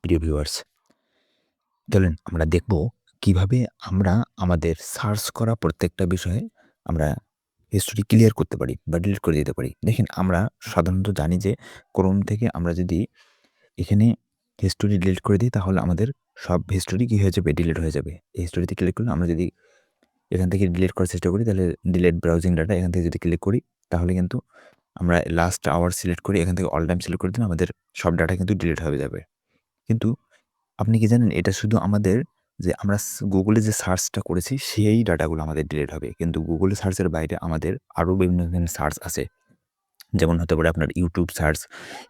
প্রিয় ভিউয়ার্স, চলেন আমরা দেখব কিভাবে আমরা আমাদের সার্চ করা প্রত্যেকটা বিষয়ে আমরা হিস্টোরি ক্লিয়ার করতে পারি বা ডিলিট করে দিতে পারি। দেখেন আমরা সাধারণত জানি যে ক্রোম থেকে আমরা যদি এখানে হিস্টোরি ডিলিট করে দিই তাহলে আমাদের সব হিস্টোরি কি হয়ে যাবে? ডিলিট হয়ে যাবে। এই হিস্টোরিতে ক্লিক করলে আমরা যদি এখান থেকে ডিলিট করার চেষ্টা করি তাহলে ডিলিট ব্রাউজিং ডাটা এখান থেকে যদি ক্লিক করি তাহলে কিন্তু আমরা লাস্ট আওয়ার সিলেক্ট করি এখান থেকে অল টাইম সিলেক্ট করে দিলে আমাদের সব ডাটা কিন্তু ডিলিট হয়ে যাবে। কিন্তু আপনি কি জানেন এটা শুধু আমাদের যে আমরা গুগলে যে সার্চটা করেছি সেই ডাটাগুলো আমাদের ডিলিট হবে। কিন্তু গুগলে সার্চের বাইরে আমাদের আরও বিভিন্ন ধরনের সার্চ আছে। যেমন হতে পারে আপনার ইউটিউব সার্চ,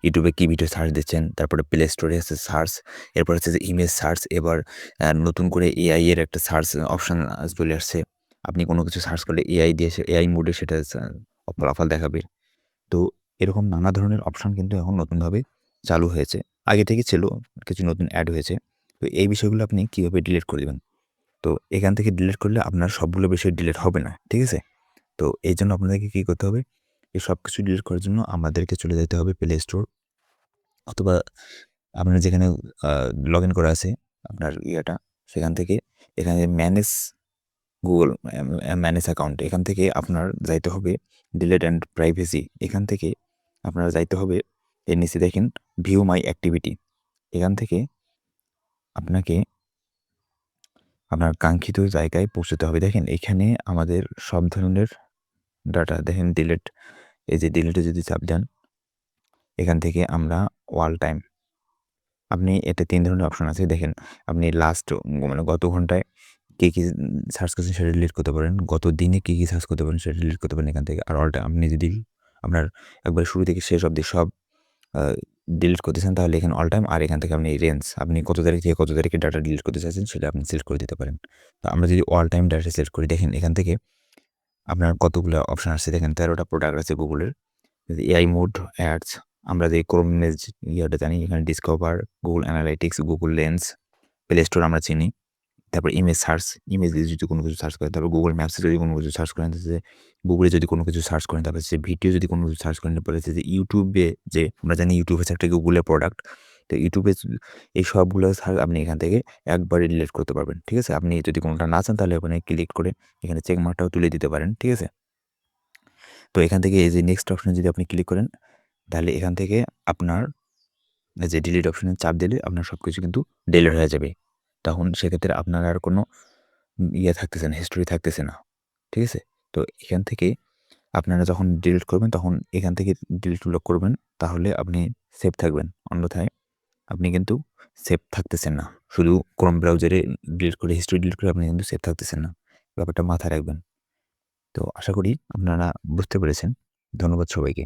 ইউটিউবে কি ভিডিও সার্চ দিচ্ছেন, তারপরে প্লে স্টোরে আছে সার্চ, এরপর হচ্ছে যে ইমেজ সার্চ, এবার নতুন করে এআই এর একটা সার্চ অপশন চলে আসছে। আপনি কোনো কিছু সার্চ করলে এআই দিয়ে এআই মোডে সেটা ফলাফল দেখাবে। তো এরকম নানা ধরনের অপশন কিন্তু এখন নতুনভাবে চালু হয়েছে। আগে থেকে ছিল, কিছু নতুন এড হয়েছে। তো এই বিষয়গুলো আপনি কিভাবে ডিলিট করে দিবেন? তো এখান থেকে ডিলিট করলে আপনার সবগুলো বিষয় ডিলিট হবে না। ঠিক আছে? তো এইজন্য আপনাদেরকে কি করতে হবে? এই সবকিছু ডিলিট করার জন্য আমাদেরকে চলে যেতে হবে প্লে স্টোর অথবা আপনার যেখানে আ লগইন করা আছে আপনার সেখান থেকে এখানে ম্যানেজ গুগল ম্যানেজ অ্যাকাউন্ট এখান থেকে আপনার যাইতে হবে ডিলিট অ্যান্ড প্রাইভেসি এখান থেকে আপনার যাইতে হবে এর নিচে দেখেন ভিউ মাই অ্যাক্টিভিটি এখান থেকে আপনাকে আপনার কাঙ্ক্ষিত জায়গায় পৌঁছতে হবে। দেখেন এখানে আমাদের সব ধরনের ডাটা দেখেন ডিলিট এই যে ডিলিটে যদি চাপ দেন এখান থেকে আমরা অল টাইম আপনি এতে ৩ ধরনের অপশন আছে দেখেন আপনি লাস্ট মানে গত ঘন্টায় কি সার্চ করছেন সেটা ডিলিট করতে পারেন। গত দিনে কি সার্চ করতে পারেন সেটা ডিলিট করতে পারেন এখান থেকে। আর অল টাইম আপনি যদি আপনার একবার শুরু থেকে শেষ অবধি সব আ ডিলিট করতে চান তাহলে এখানে অল টাইম আর এখান থেকে আপনি রেঞ্জ আপনি কত তারিখ থেকে কত তারিখে ডাটা ডিলিট করতে চাচ্ছেন সেটা আপনি সিলেক্ট করে দিতে পারেন। তো আমরা যদি অল টাইম ডাটা সিলেক্ট করি দেখেন এখান থেকে আপনার কতগুলো অপশন আসছে দেখেন ১৩ টা প্রোডাক্ট আছে গুগলের। এআই মোড, অ্যাডস আমরা যে ক্রোম ইমেজ জানি এখানে discover, Google analytics, Google lens, play store আমরা চিনি। তারপর ইমেজ সার্চ, ইমেজ দিয়ে যদি কোনো কিছু সার্চ করেন, তারপর গুগল ম্যাপসে যদি কোনো কিছু সার্চ করেন, যে গুগলে যদি কোনো কিছু সার্চ করেন, তারপর হচ্ছে ভিডিও যদি কোনো কিছু সার্চ করেন, তারপরে হচ্ছে যে ইউটিউবে যে আমরা জানি ইউটিউব হচ্ছে একটা গুগলের প্রোডাক্ট। তো ইউটিউবে এই সবগুলো আপনি এখান থেকে একবারে ডিলিট করতে পারবেন। ঠিক আছে? আপনি যদি কোনটা না চান তাহলে ওখানে ক্লিক করে এখানে চেক মার্কটাও তুলে দিতে পারেন। ঠিক আছে? তো এখান থেকে এই যে নেক্সট অপশনে যদি আপনি ক্লিক করেন, তাহলে এখান থেকে আপনার এই যে ডিলিট অপশনে চাপ দিলে আপনার সবকিছু কিন্তু ডিলিট হয়ে যাবে। তখন সেক্ষেত্রে আপনার আর কোনো থাকতেছে না, হিস্টোরি থাকতেছে না। ঠিক আছে? তো এখান থেকে আপনারা যখন ডিলিট করবেন তখন এখান থেকে ডিলিটগুলো করবেন তাহলে আপনি সেফ থাকবেন। অন্যথায় আপনি কিন্তু সেফ থাকতেছেন না। শুধু ক্রোম ব্রাউজারে ডিলিট করে হিস্টোরি ডিলিট করে আপনি কিন্তু সেফ থাকতেছেন না। ব্যাপারটা মাথায় রাখবেন। তো আশা করি আপনারা বুঝতে পেরেছেন। ধন্যবাদ সবাইকে।